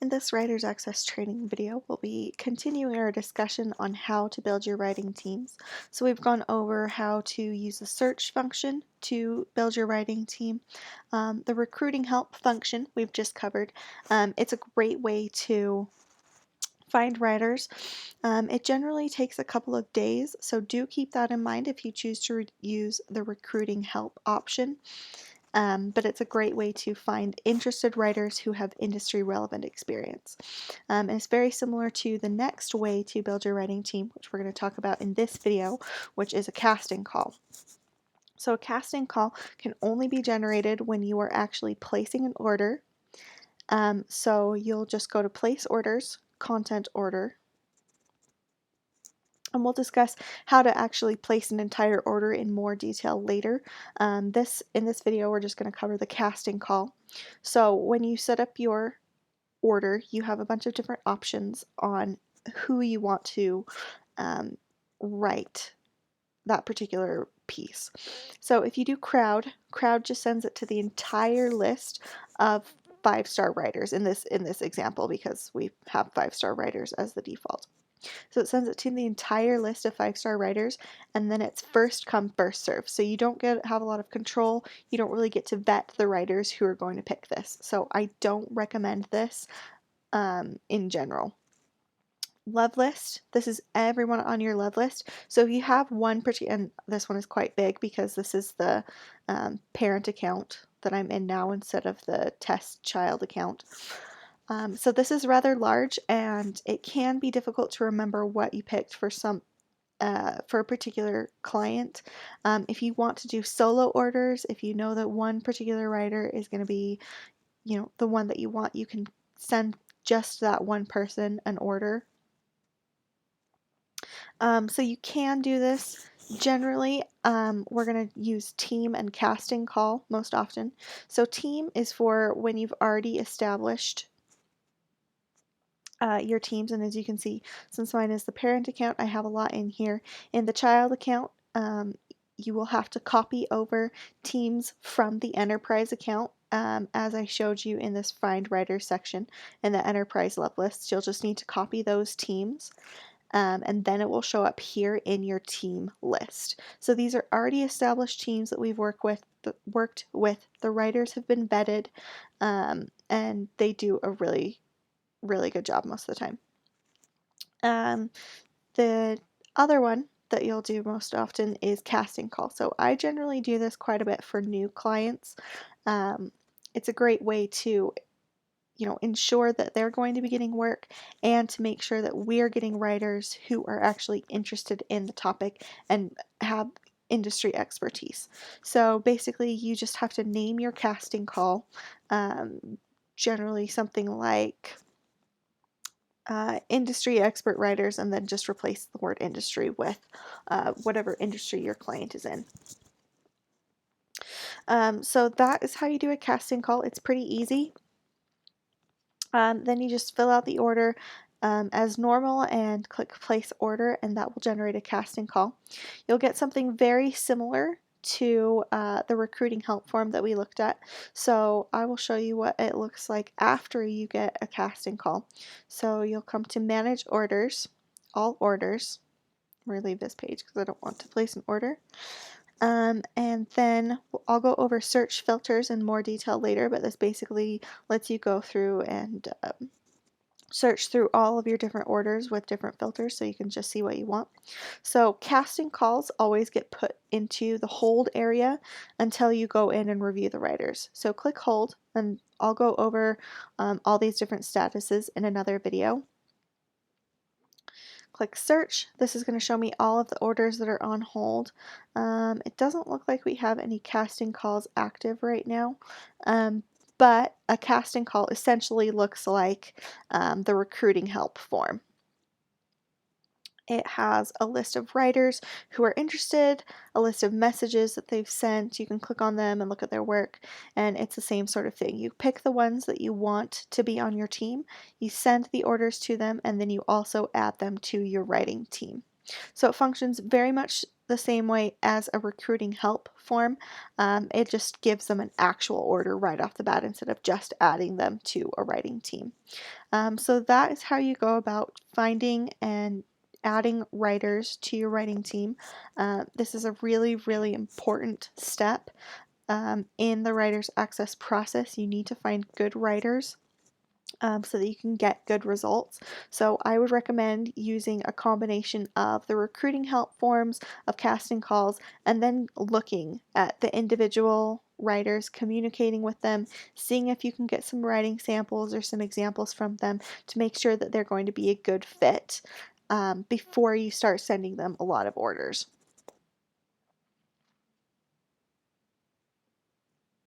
In this Writers Access training video, we'll be continuing our discussion on how to build your writing teams. So we've gone over how to use the search function to build your writing team. The recruiting help function we've just covered. It's a great way to find writers. It generally takes a couple of days, so do keep that in mind if you choose to use the recruiting help option. But it's a great way to find interested writers who have industry relevant experience. And it's very similar to the next way to build your writing team, which we're going to talk about in this video, which is a casting call. So a casting call can only be generated when you are actually placing an order. So you'll just go to place orders, content order, and we'll discuss how to actually place an entire order in more detail later. In this video, we're just going to cover the casting call. So when you set up your order, you have a bunch of different options on who you want to write that particular piece. So if you do crowd just sends it to the entire list of 5-star writers in this example, because we have 5-star writers as the default. So it sends it to the entire list of 5-star writers, and then it's first come, first serve. So you don't have a lot of control. You don't really get to vet the writers who are going to pick this. So I don't recommend this in general. Love list. This is everyone on your love list. So if you have one particular, and this one is quite big because this is the parent account that I'm in now instead of the test child account. So this is rather large, and it can be difficult to remember what you picked for for a particular client. If you want to do solo orders, if you know that one particular writer is going to be, the one that you want, you can send just that one person an order. So you can do this. Generally, we're going to use team and casting call most often. So team is for when you've already established your teams, and as you can see, since mine is the parent account, I have a lot in here. In the child account, you will have to copy over teams from the enterprise account, as I showed you in this find writer section in the enterprise love list. You'll just need to copy those teams, and then it will show up here in your team list. So these are already established teams that we've worked with. The writers have been vetted, and they do a really good job most of the time. The other one that you'll do most often is casting call. So I generally do this quite a bit for new clients. It's a great way to ensure that they're going to be getting work, and to make sure that we're getting writers who are actually interested in the topic and have industry expertise. So basically you just have to name your casting call, generally something like industry expert writers, and then just replace the word industry with whatever industry your client is in. So that is how you do a casting call. It's pretty easy. Then you just fill out the order as normal and click place order, and that will generate a casting call. You'll get something very similar to the recruiting help form that we looked at. So I will show you what it looks like after you get a casting call. So you'll come to manage orders, all orders. I'm going to leave this page because I don't want to place an order. And then I'll go over search filters in more detail later, but this basically lets you go through and search through all of your different orders with different filters so you can just see what you want. So casting calls always get put into the hold area until you go in and review the writers. So click hold, and I'll go over all these different statuses in another video. Click search. This is going to show me all of the orders that are on hold. It doesn't look like we have any casting calls active right now, but a casting call essentially looks like the recruiting help form. It has a list of writers who are interested, a list of messages that they've sent. You can click on them and look at their work, and it's the same sort of thing. You pick the ones that you want to be on your team, you send the orders to them, and then you also add them to your writing team. So it functions very much the same way as a recruiting help form. It just gives them an actual order right off the bat instead of just adding them to a writing team. So that is how you go about finding and adding writers to your writing team. This is a really, really important step in the Writers Access process. You need to find good writers so that you can get good results. So I would recommend using a combination of the recruiting help forms, of casting calls, and then looking at the individual writers, communicating with them, seeing if you can get some writing samples or some examples from them to make sure that they're going to be a good fit before you start sending them a lot of orders.